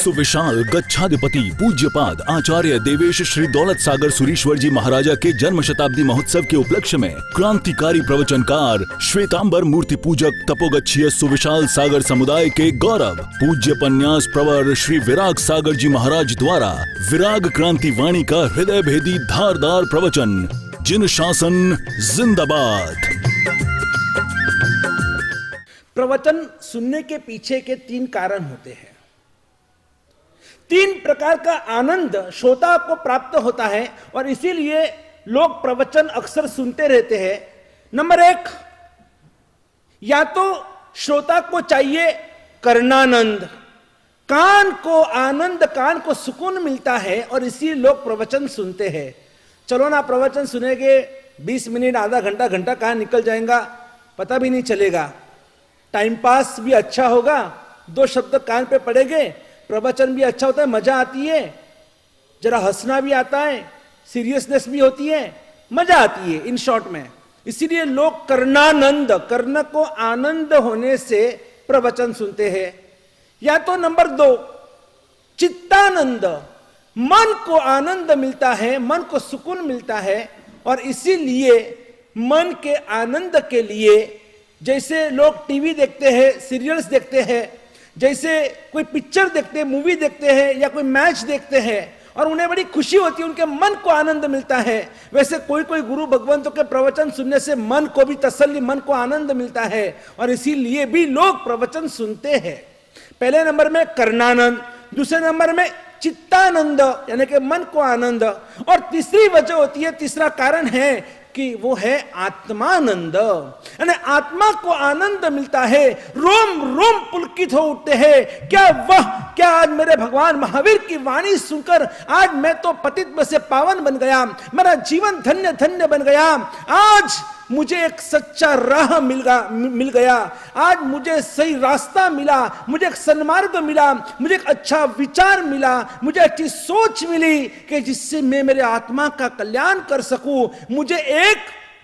सुविशाल गच्छाधिपति पूज्यपाद आचार्य देवेश श्री दौलत सागर सुरीश्वर जी महाराजा के जन्म शताब्दी महोत्सव के उपलक्ष्य में क्रांतिकारी प्रवचनकार श्वेतांबर मूर्ति पूजक तपोगच्छीय सुविशाल सागर समुदाय के गौरव पूज्य पन्यास प्रवर श्री विराग सागर जी महाराज द्वारा विराग क्रांति वाणी का हृदय भेदी धारदार प्रवचन जिन शासन जिंदाबाद। प्रवचन सुनने के पीछे के 3 कारण होते हैं। 3 प्रकार का आनंद श्रोता को प्राप्त होता है और इसीलिए लोग प्रवचन अक्सर सुनते रहते हैं। नंबर 1, या तो श्रोता को चाहिए कर्णानंद, कान को आनंद, कान को सुकून मिलता है और इसी लोग प्रवचन सुनते हैं। चलो ना, प्रवचन सुनेंगे 20 मिनट, आधा घंटा, घंटा कहाँ निकल जाएगा पता भी नहीं चलेगा। टाइम पास भी अच्छा होगा, 2 शब्द कान पे पड़ेंगे, प्रवचन भी अच्छा होता है, मजा आती है, जरा हंसना भी आता है, सीरियसनेस भी होती है, मजा आती है इन शॉर्ट में। इसीलिए लोग कर्णानंद, कर्ण को आनंद होने से प्रवचन सुनते हैं। या तो नंबर 2, चित्तानंद, मन को आनंद मिलता है, मन को सुकून मिलता है और इसीलिए मन के आनंद के लिए जैसे लोग टीवी देखते हैं, सीरियल्स देखते हैं, जैसे कोई पिक्चर देखते हैं, मूवी देखते हैं या कोई मैच देखते हैं और उन्हें बड़ी खुशी होती है, उनके मन को आनंद मिलता है, वैसे कोई कोई गुरु भगवंतों के प्रवचन सुनने से मन को भी तसल्ली, मन को आनंद मिलता है और इसीलिए भी लोग प्रवचन सुनते हैं। पहले नंबर में कर्णानंद, दूसरे नंबर में चित्तानंद यानी कि मन को आनंद, और तीसरी वजह होती है, तीसरा कारण है कि वो है आत्मानंद, यानी आत्मा को आनंद मिलता है, रोम रोम पुलकित हो उठते हैं। क्या आज मेरे भगवान महावीर की वाणी सुनकर आज मैं तो पतित में से पावन बन गया, मेरा जीवन धन्य धन्य बन गया, आज मुझे एक सच्चा राह मिल गया, आज मुझे सही रास्ता मिला, मुझे एक सन्मार्ग मिला, मुझे एक अच्छा विचार मिला, मुझे अच्छी सोच मिली कि जिससे मैं मेरे आत्मा का कल्याण कर सकूं, मुझे एक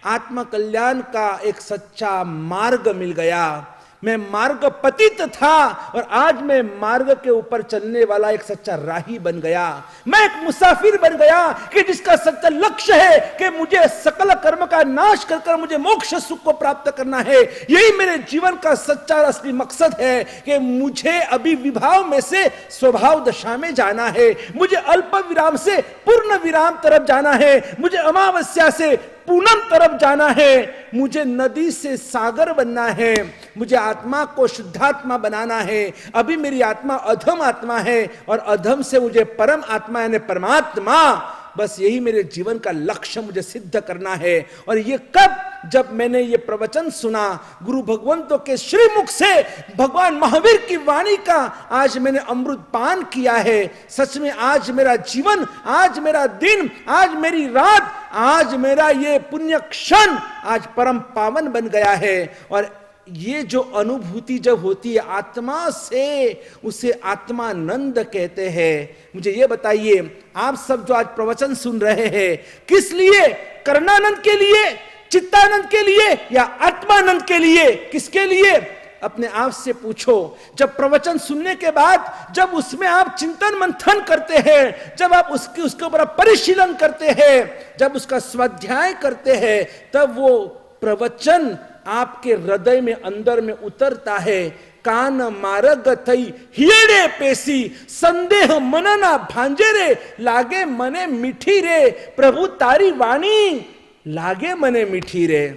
आत्मा कल्याण का एक सच्चा मार्ग मिल गया। मैं मार्ग पतित था और आज मैं मार्ग के ऊपर चलने वाला एक सच्चा राही बन गया। मैं एक मुसाफिर बन गया कि जिसका सच्चा लक्ष्य है कि मुझे सकल कर्म का नाश कर मुझे मोक्ष सुख को प्राप्त करना है। यही मेरे जीवन का सच्चा असली मकसद है कि मुझे अभी विभाव में से स्वभाव दशा में जाना है, मुझे अल्प विराम से पूर्ण विराम तरफ जाना है, मुझे अमावस्या से पूनम तरफ जाना है, मुझे नदी से सागर बनना है, मुझे आत्मा को शुद्धात्मा बनाना है। अभी मेरी आत्मा अधम आत्मा है और अधम से मुझे परम आत्मा यानी परमात्मा, बस यही मेरे जीवन का लक्ष्य मुझे सिद्ध करना है। और ये कब? जब मैंने ये प्रवचन सुना गुरु भगवंतों के श्रीमुख से, भगवान महावीर की वाणी का आज मैंने अमृत पान किया है। सच में आज मेरा जीवन, आज मेरा दिन, आज मेरी रात, आज मेरा ये पुण्य क्षण आज परम पावन बन गया है। और ये जो अनुभूति जब होती है आत्मा से, उसे आत्मानंद कहते हैं। मुझे ये बताइए, आप सब जो आज प्रवचन सुन रहे हैं, किस लिए? कर्णानंद के लिए, चित्तानंद के लिए या आत्मानंद के लिए? किसके लिए? अपने आप से पूछो। जब प्रवचन सुनने के बाद, जब उसमें आप चिंतन मंथन करते हैं, जब आप उसके ऊपर परिशीलन करते हैं, जब उसका स्वाध्याय करते हैं, तब वो प्रवचन आपके हृदय में अंदर में उतरता है। कान मार्ग थई हियड़े पेशी, संदेह मनना भांजे रे, लागे मने मीठी रे, प्रभु तारी वाणी लागे मने मीठी रे।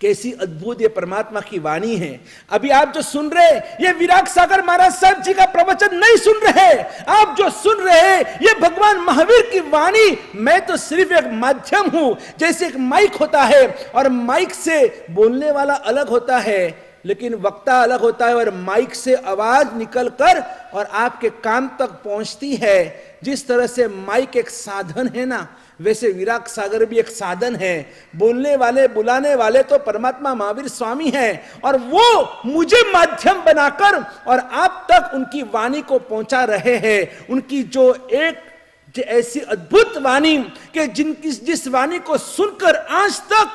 कैसी अद्भुत ये परमात्मा की वाणी है। अभी आप जो सुन रहे, ये विराग सागर महाराज साहब जी का प्रवचन नहीं सुन रहे, आप जो सुन रहे ये भगवान महावीर की वाणी। मैं तो सिर्फ एक माध्यम हूं, जैसे एक माइक होता है और माइक से बोलने वाला अलग होता है, लेकिन वक्ता अलग होता है, और माइक से आवाज निकलकर और आपके कान तक पहुंचती है। जिस तरह से माइक एक साधन है ना, वैसे विराग सागर भी एक साधन है। बोलने वाले, बुलाने वाले तो परमात्मा महावीर स्वामी हैं और वो मुझे माध्यम बनाकर और आप तक उनकी वाणी को पहुंचा रहे हैं। उनकी जो एक ऐसी अद्भुत वाणी कि जिस वाणी को सुनकर आज तक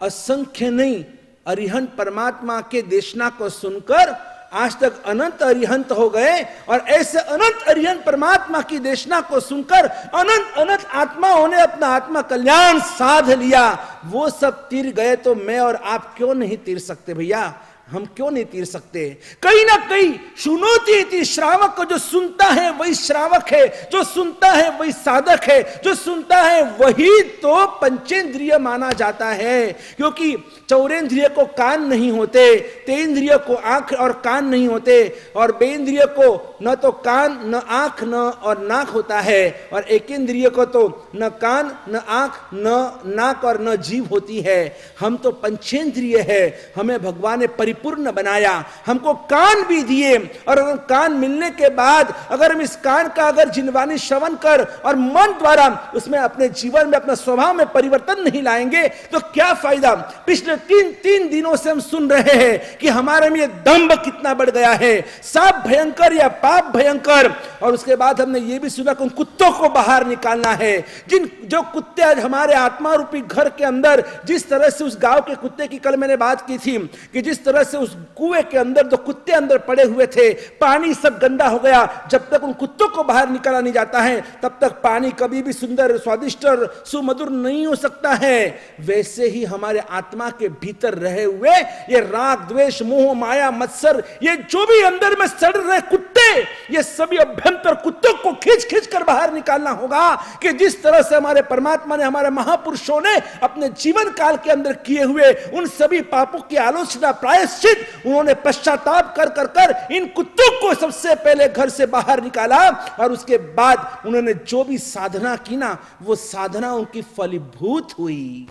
असंख्य नहीं, अरिहंत परमात्मा के देशना को सुनकर आज तक अनंत अरिहंत हो गए, और ऐसे अनंत अरिहंत परमात्मा की देशना को सुनकर अनंत अनंत आत्माओं ने अपना आत्मा कल्याण साध लिया। वो सब तीर गए तो मैं और आप क्यों नहीं तीर सकते भैया? हम क्यों नहीं तीर सकते? कहीं ना कहीं शुनोति इति श्रावक को, जो सुनता है वही श्रावक है, जो सुनता है वही साधक है, जो सुनता है वही तो पंचेंद्रिय माना जाता है। क्योंकि चौरेंद्रिय को कान नहीं होते, तेंद्रिय को आंख और कान नहीं होते, और बेंद्रिय को न तो कान न आंख न और नाक होता है, और एकेंद्रिय को तो न कान न आंख न नाक और न जीभ होती है। हम तो पंचेंद्रिय है, हमें भगवान ने पूर्ण बनाया, हमको कान भी दिए, और अगर कान मिलने के बाद अगर हम इस कान का अगर जिनवानी श्रवण कर और मन द्वारा उसमें अपने जीवन में अपने स्वभाव में परिवर्तन नहीं लाएंगे तो क्या फायदा? पिछले तीन दिनों से हम सुन रहे हैं कि हमारे में दंभ कितना बढ़ गया है, साप भयंकर या पाप भयंकर, और उसके बाद हमने ये भी सुना कि उन कुत्तों को बाहर निकालना है। जो कुत्ते आज हमारे आत्मा रूपी घर के अंदर, जिस तरह से उस गांव के कुत्ते की कल मैंने बात की थी कि जिस तरह से उस कुएं के अंदर दो कुत्ते अंदर पड़े हुए थे, पानी सब गंदा हो गया, जब तक उन कुत्तों को बाहर निकाला नहीं जाता है तब तक पानी कभी भी सुंदर स्वादिष्ट और सुमधुर नहीं हो सकता है। वैसे ही हमारे आत्मा के भीतर रहे हुए ये राग द्वेष मोह माया मत्सर, ये जो भी अंदर में सड़ रहे कुत्ते, ये सभी अभ्यंतर कुत्तों को खींच खींच कर बाहर निकालना होगा। कि जिस तरह से हमारे परमात्मा ने, हमारे महापुरुषों ने अपने जीवन काल के अंदर किए हुए उन सभी पापों की आलोचना प्रायश्चित उन्होंने पश्चाताप कर कर कर इन कुत्तों को सबसे पहले घर से बाहर निकाला, और उसके बाद उन्होंने जो भी साधना की ना, वो साधना उनकी फलीभूत हुई।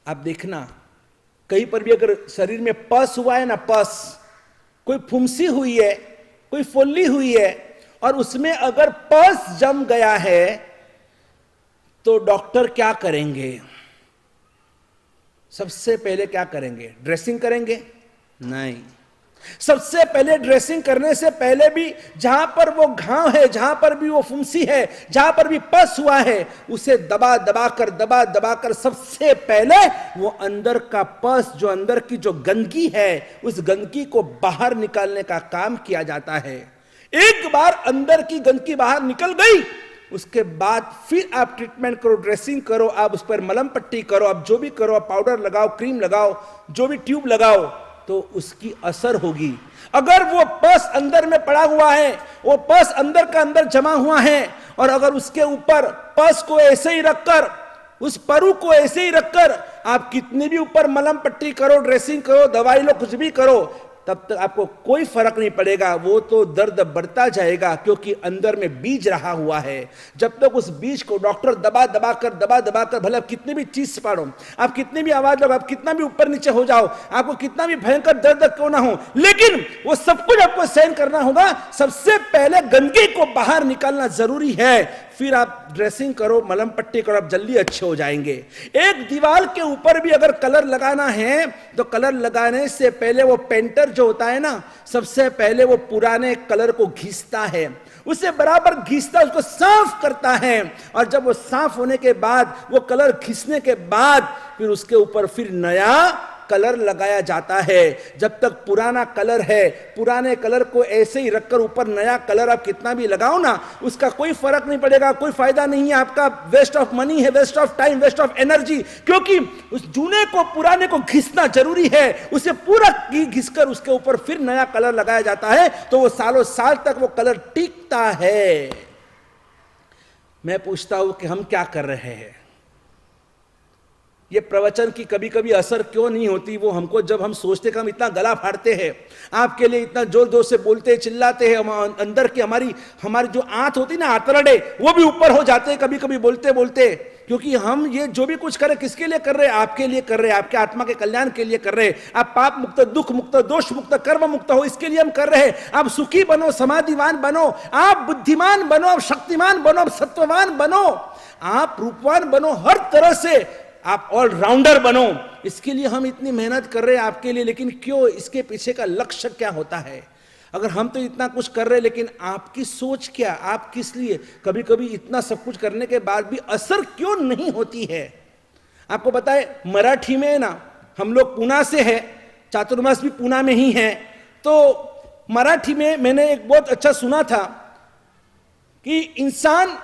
आप देखना कहीं पर भी अगर शरीर में पस हुआ है ना, पस, कोई फुंसी हुई है, कोई फोल्ली हुई है, और उसमें अगर पस जम गया है तो डॉक्टर क्या करेंगे? सबसे पहले क्या करेंगे? ड्रेसिंग करेंगे? नहीं। सबसे पहले ड्रेसिंग करने से पहले भी जहां पर वो घाव है, जहां पर भी वो फुंसी है, जहां पर भी पस हुआ है, उसे दबा दबा कर सबसे पहले वो अंदर का पस, जो अंदर की जो गंदगी है, उस गंदगी को बाहर निकालने का काम किया जाता है। एक बार अंदर की गंदगी बाहर निकल गई, उसके बाद फिर आप ट्रीटमेंट करो, ड्रेसिंग करो, आप उस पर मलम पट्टी करो, आप जो भी करो, आप पाउडर लगाओ, क्रीम लगाओ, जो भी ट्यूब लगाओ, तो उसकी असर होगी। अगर वो पस अंदर में पड़ा हुआ है, वो पस अंदर का अंदर जमा हुआ है, और अगर उसके ऊपर पस को ऐसे ही रखकर, उस परु को ऐसे ही रखकर आप कितनी भी ऊपर मलम पट्टी करो, ड्रेसिंग करो, दवाई लो, कुछ भी करो, तब तक आपको कोई फर्क नहीं पड़ेगा। वो तो दर्द बढ़ता जाएगा, क्योंकि अंदर में बीज रहा हुआ है। जब तक उस बीज को डॉक्टर दबा दबा कर भले आप कितनी भी चीज पाड़ो, आप कितनी भी आवाज लगाओ, आप कितना भी ऊपर नीचे हो जाओ, आपको कितना भी भयंकर दर्द क्यों ना हो, लेकिन वो सब कुछ आपको सहन करना होगा। सबसे पहले गंदगी को बाहर निकालना जरूरी है, फिर आप ड्रेसिंग करो, मलम पट्टी करो, आप जल्दी अच्छे हो जाएंगे। एक दीवार के ऊपर भी अगर कलर लगाना है तो कलर लगाने से पहले वो पेंटर जो होता है ना, सबसे पहले वो पुराने कलर को घिसता है, उसे बराबर घिसता, उसको साफ करता है, और जब वो साफ होने के बाद, वो कलर घिसने के बाद, फिर उसके ऊपर फिर नया कलर लगाया जाता है। जब तक पुराना कलर है, पुराने कलर को ऐसे ही रखकर ऊपर नया कलर आप कितना भी लगाओ ना, उसका कोई फर्क नहीं पड़ेगा, कोई फायदा नहीं है, आपका वेस्ट ऑफ मनी है, waste of time, waste of energy. क्योंकि उस जूने को, पुराने को घिसना जरूरी है, उसे पूरा घिसकर उसके ऊपर फिर नया कलर लगाया जाता है, तो वो सालों साल तक वो कलर टिकता है। मैं पूछता हूं कि हम क्या कर रहे हैं? ये प्रवचन की कभी कभी असर क्यों नहीं होती? वो हमको, जब हम सोचते कि हम इतना गला फाड़ते हैं, आपके लिए इतना जोर जोर से बोलते हैं, चिल्लाते हैं, हम अंदर की हमारी जो आंत होती ना, आंतरड़े, वो भी ऊपर हो जाते हैं कभी कभी बोलते बोलते। क्योंकि हम ये जो भी कुछ कर रहे, किसके लिए कर रहे हैं? आपके लिए कर रहे हैं, आपके आत्मा के कल्याण के लिए कर रहे हैं। आप पाप मुक्त, दुख मुक्त, दोष मुक्त, कर्म मुक्त हो, इसके लिए हम कर रहे हैं। आप सुखी बनो, समाधिवान बनो, आप बुद्धिमान बनो, आप शक्तिमान बनो, आप सत्ववान बनो, आप रूपवान बनो, हर तरह से आप ऑलराउंडर बनो। इसके लिए हम इतनी मेहनत कर रहे हैं आपके लिए, लेकिन क्यों? इसके पीछे का लक्ष्य क्या होता है? अगर हम तो इतना कुछ कर रहे हैं, लेकिन आपकी सोच क्या, आप किस लिए? कभी कभी इतना सब कुछ करने के बाद भी असर क्यों नहीं होती है? आपको बताए, मराठी में ना, हम लोग पुणे से है, चातुर्मास भी पूना में ही है। तो मराठी में मैंने एक बहुत अच्छा सुना था कि इंसान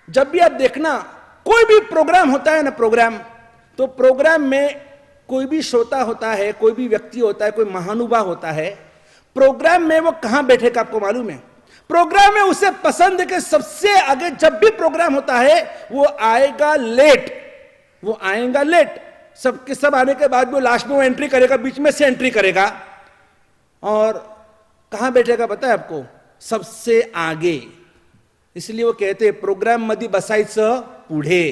जब भी आप देखना कोई भी प्रोग्राम होता है ना, प्रोग्राम, तो प्रोग्राम में कोई भी श्रोता होता है, कोई भी व्यक्ति होता है, कोई महानुभाव होता है, प्रोग्राम में वो कहां बैठेगा आपको मालूम है? प्रोग्राम में उसे पसंद है कि सबसे आगे जब भी प्रोग्राम होता है वो आएगा लेट, वो आएगा लेट, सबके सब आने के बाद वो लास्ट में वो एंट्री करेगा, बीच में से एंट्री करेगा, और कहां बैठेगा पता है आपको? सबसे आगे। इसलिए वो कहते हैं प्रोग्राम मध्ये बसायचं पुढे,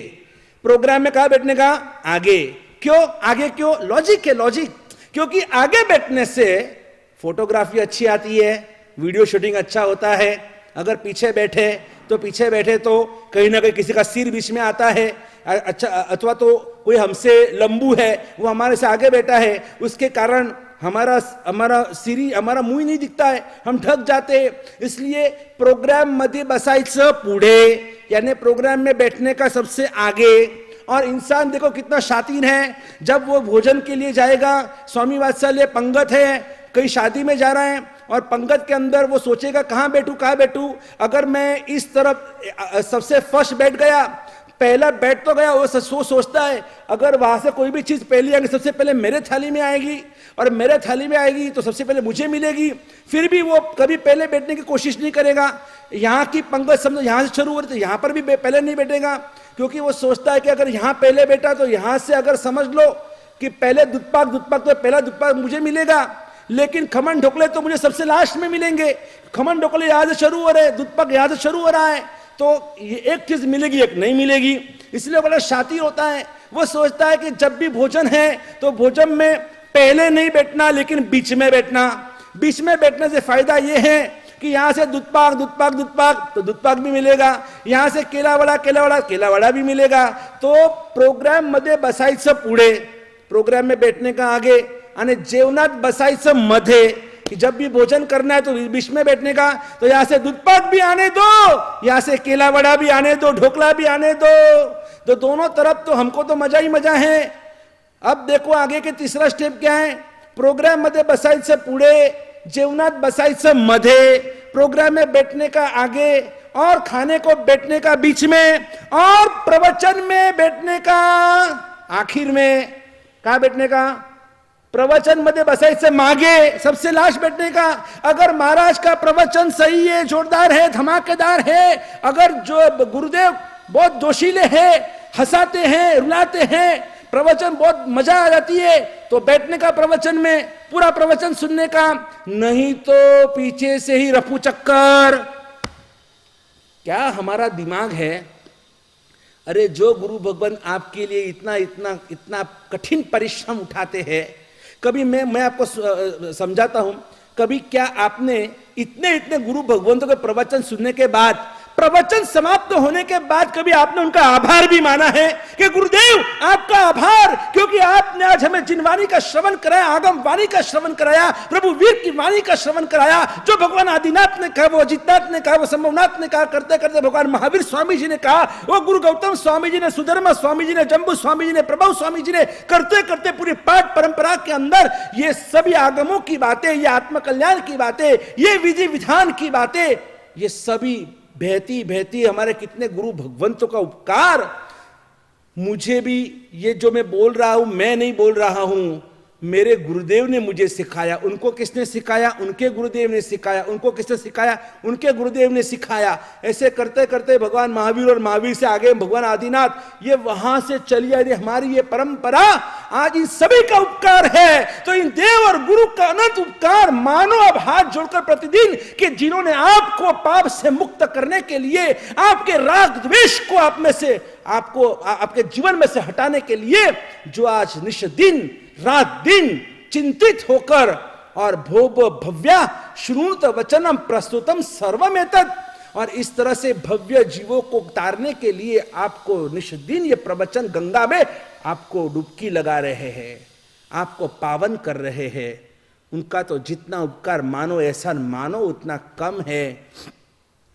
प्रोग्राम में कहां बैठने का? आगे। क्यों आगे? क्यों? लॉजिक है, लॉजिक। क्योंकि आगे बैठने से फोटोग्राफी अच्छी आती है, वीडियो शूटिंग अच्छा होता है। अगर पीछे बैठे तो कहीं ना कहीं किसी का सिर बीच में आता है, अच्छा, अथवा तो कोई हमसे लंबू है, वो हमारे से आगे बैठा है, उसके कारण हमारा सिरी, हमारा मुंह नहीं दिखता है, हम ढक जाते हैं। इसलिए प्रोग्राम मध्ये बसायचं पुढे, यानी प्रोग्राम में बैठने का सबसे आगे। और इंसान देखो कितना शातीर है, जब वो भोजन के लिए जाएगा, स्वामी वात्सल्य पंगत है, कहीं शादी में जा रहा है और पंगत के अंदर वो सोचेगा कहां बैठूं। अगर मैं इस तरफ सबसे फर्स्ट बैठ गया, पहला बैठ तो गया, वो सोचता है अगर वहां से कोई भी चीज पहली आएगी सबसे पहले मेरे थाली में आएगी, और मेरे थाली में आएगी तो सबसे पहले मुझे मिलेगी, फिर भी वो कभी पहले बैठने की कोशिश नहीं करेगा। यहाँ की पंगत समझो यहां से शुरू हो रही तो यहां पर भी पहले नहीं बैठेगा, क्योंकि वो सोचता है कि अगर यहां पहले बैठा तो यहां से अगर समझ लो कि पहले दूधपाक तो पहला दूधपाक मुझे मिलेगा, लेकिन खमन ढोकले तो मुझे सबसे लास्ट में मिलेंगे। खमन ढोकले यहां से शुरू हो रहे हैं, दूधपाक यहां से शुरू हो रहा है, तो ये एक चीज मिलेगी, एक नहीं मिलेगी। इसलिए बड़ा शातिर होता है, वो सोचता है कि जब भी भोजन है तो भोजन में पहले नहीं बैठना, लेकिन बीच में बैठना। बीच में बैठने से फायदा ये है कि यहां से दूधपाक तो दूधपाक भी मिलेगा, यहां से केला वड़ा भी मिलेगा। तो प्रोग्राम मध्ये बसायचं पुढे, प्रोग्राम में बैठने का आगे, आणि जेवणात बसायचं मध्ये, कि जब भी भोजन करना है तो बीच में बैठने का। तो यहां से दूधपाक भी आने दो, यहां से केला वड़ा भी आने दो, ढोकला भी आने दो, तो दोनों तरफ तो हमको तो मजा ही मजा है। अब देखो आगे के तीसरा स्टेप क्या है? प्रोग्राम मध्ये बसायचं पुढे, जेवणात बसायचं मध्ये, प्रोग्राम में बैठने का आगे और खाने को बैठने का बीच में, और प्रवचन में बैठने का आखिर में। कहां बैठने का? प्रवचन मध्ये बसायचं मागे, सबसे लास्ट बैठने का। अगर महाराज का प्रवचन सही है, जोरदार है, धमाकेदार है, अगर जो गुरुदेव बहुत जोशीले हैं, हंसाते हैं, रुलाते हैं, प्रवचन बहुत मजा आ जाती है, तो बैठने का प्रवचन में, पूरा प्रवचन सुनने का, नहीं तो पीछे से ही रफू चक्कर। क्या हमारा दिमाग है? अरे जो गुरु भगवान आपके लिए इतना कठिन परिश्रम उठाते हैं, कभी मैं आपको समझाता हूं, कभी क्या आपने इतने गुरु भगवंतों के प्रवचन सुनने के बाद, प्रवचन समाप्त होने के बाद कभी आपने उनका आभार भी माना है कि गुरुदेव आपका आभार, क्योंकि आपने आज हमें जिन वाणी का श्रवण कराया, आगम वाणी का श्रवण कराया, प्रभु वीर की वाणी का श्रवण कराया, जो भगवान आदिनाथ ने कहा, वो अजितनाथ ने कहा, वो संभवनाथ ने कहा, करते करते भगवान महावीर स्वामी जी ने कहा, वो गुरु गौतम स्वामी जी ने, सुधर्मा स्वामी जी ने, जम्बू स्वामी जी ने, प्रभु स्वामी जी ने, करते करते पूरी पाठ परंपरा के अंदर ये सभी आगमों की बातें, ये आत्मकल्याण की बातें, ये विधि विधान की बातें, ये सभी बहती बहती हमारे कितने गुरु भगवंतों का उपकार। मुझे भी ये जो मैं बोल रहा हूं, मैं नहीं बोल रहा हूं, मेरे गुरुदेव ने मुझे सिखाया। उनको किसने सिखाया? उनके गुरुदेव ने सिखाया। उनको किसने सिखाया? उनके गुरुदेव ने सिखाया। ऐसे करते करते भगवान महावीर, और महावीर से आगे भगवान आदिनाथ, ये वहां से चली आ रही हमारी ये परंपरा। आज इन सभी का उपकार है, तो इन देव और गुरु का अनंत उपकार मानो अब हाथ जोड़कर प्रतिदिन, कि जिन्होंने आपको पाप से मुक्त करने के लिए, आपके राग द्वेष को आप में से, आपको आपके जीवन में से हटाने के लिए, जो आज निश दिन रात दिन चिंतित होकर, और भोब भव्या श्रुणुत वचनम प्रस्तुतम सर्वमेतत्, और इस तरह से भव्य जीवों को उतारने के लिए आपको निष्दिन ये प्रवचन गंगा में आपको डुबकी लगा रहे हैं, आपको पावन कर रहे हैं। उनका तो जितना उपकार मानो, एहसान मानो, उतना कम है।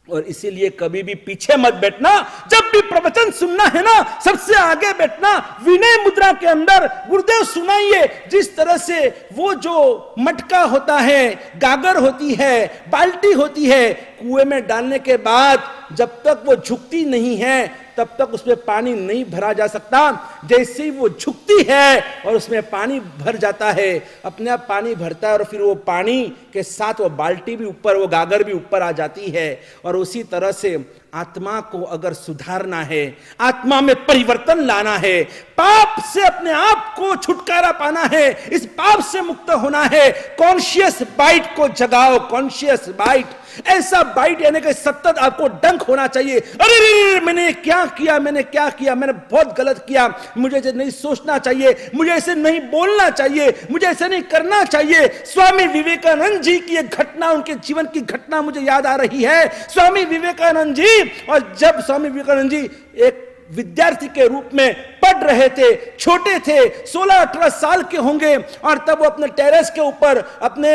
और इसीलिए कभी भी पीछे मत बैठना, जब भी प्रवचन सुनना है ना सबसे आगे बैठना, विनय मुद्रा के अंदर गुरुदेव सुनाइए। जिस तरह से वो जो मटका होता है, गागर होती है, बाल्टी होती है, कुएं में डालने के बाद जब तक वो झुकती नहीं है तब तक उसमें पानी नहीं भरा जा सकता। जैसे ही वो झुकती है और उसमें पानी भर जाता है, अपने आप पानी भरता है और फिर वो पानी के साथ वो बाल्टी भी ऊपर, वो गागर भी ऊपर आ जाती है। और उसी तरह से आत्मा को अगर सुधारना है, आत्मा में परिवर्तन लाना है, पाप से अपने आप को छुटकारा पाना है, इस पाप से मुक्त होना है, कॉन्शियस बाइट को जगाओ, कॉन्शियस बाइट। ऐसा बाइट यानी कि सतत आपको डंक होना चाहिए, अरे मैंने क्या किया, मैंने क्या किया, मैंने बहुत गलत किया, मुझे ऐसे नहीं सोचना चाहिए, मुझे ऐसे नहीं बोलना चाहिए, मुझे ऐसे नहीं करना चाहिए। स्वामी विवेकानंद जी की एक घटना, उनके जीवन की घटना मुझे याद आ रही है। स्वामी विवेकानंद जी, और जब स्वामी विवेकानंद जी एक विद्यार्थी के रूप में पढ़ रहे थे, छोटे थे, 16-18 साल के होंगे, और तब वो अपने टेरेस के ऊपर, अपने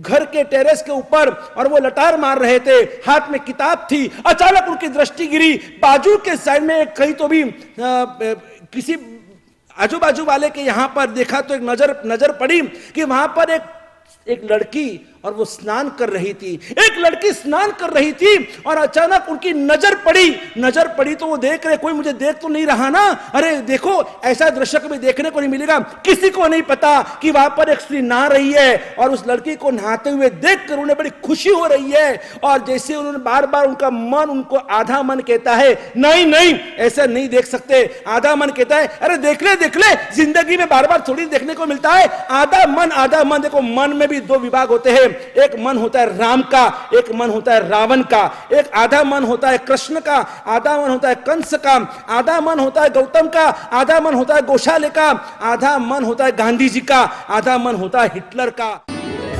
घर के टेरेस के ऊपर, और वो लटार मार रहे थे, हाथ में किताब थी। अचानक उनकी दृष्टि गिरी बाजू के साइड में, कहीं तो भी किसी आजू बाजू वाले के यहां पर देखा तो एक नजर पड़ी कि वहां पर एक लड़की, और वो स्नान कर रही थी, एक लड़की स्नान कर रही थी, और अचानक उनकी नजर पड़ी तो वो देख रहे, कोई मुझे देख तो नहीं रहा ना, अरे देखो ऐसा दृश्य कभी देखने को नहीं मिलेगा, किसी को नहीं पता कि वहां पर एक स्त्री नहा रही है, और उस लड़की को नहाते हुए देखकर उन्हें बड़ी खुशी हो रही है। और जैसे उन्होंने बार बार, उनका मन, उनको आधा मन कहता है नहीं ऐसा नहीं देख सकते, आधा मन कहता है अरे देख ले, जिंदगी में बार बार थोड़ी देखने को मिलता है। आधा मन, देखो मन में भी दो विभाग होते हैं, एक मन होता है राम का, एक मन होता है रावण का। एक आधा मन होता है कृष्ण का, आधा मन होता है कंस का, आधा मन होता है गौतम का, आधा मन होता है गोशाले का, आधा मन होता है गांधी जी का, आधा मन होता है हिटलर का।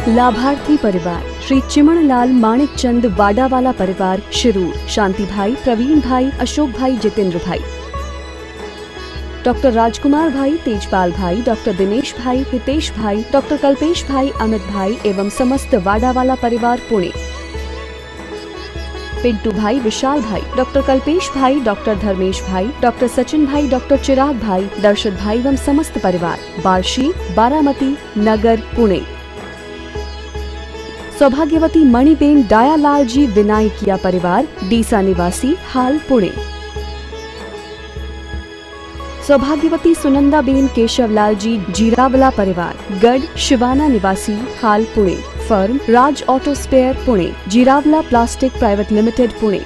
लाभार्थी परिवार श्री चिमणलाल माणिक चंद वाडावाला परिवार शिरूर, शांति भाई, प्रवीण भाई, अशोक भाई, जितेंद्र भाई, डॉक्टर राजकुमार भाई, तेजपाल भाई, डॉक्टर दिनेश भाई, हितेश भाई, डॉक्टर कल्पेश भाई, अमित भाई एवं समस्त वाडावाला परिवार पुणे, पिंटू भाई, विशाल भाई, डॉक्टर कल्पेश भाई, डॉक्टर धर्मेश भाई, डॉक्टर सचिन भाई, डॉक्टर चिराग भाई, दर्शत भाई एवं समस्त परिवार, बार्शी, बारामती नगर, पुणे। सौभाग्यवती मणिबेन डायालाल जी विनायकिया परिवार, डीसा निवासी, हाल पुणे। सौभाग्यवती सुनंदाबेन केशवलाल जी जीरावला परिवार, गढ़ शिवाना निवासी, हाल Pune. Firm Raj auto spare Pune, Jirawala plastic private limited Pune.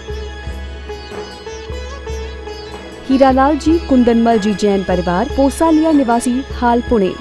Hiralal ji Kundanmal ji Jain परिवार, पोसालिया निवासी, हाल पुणे।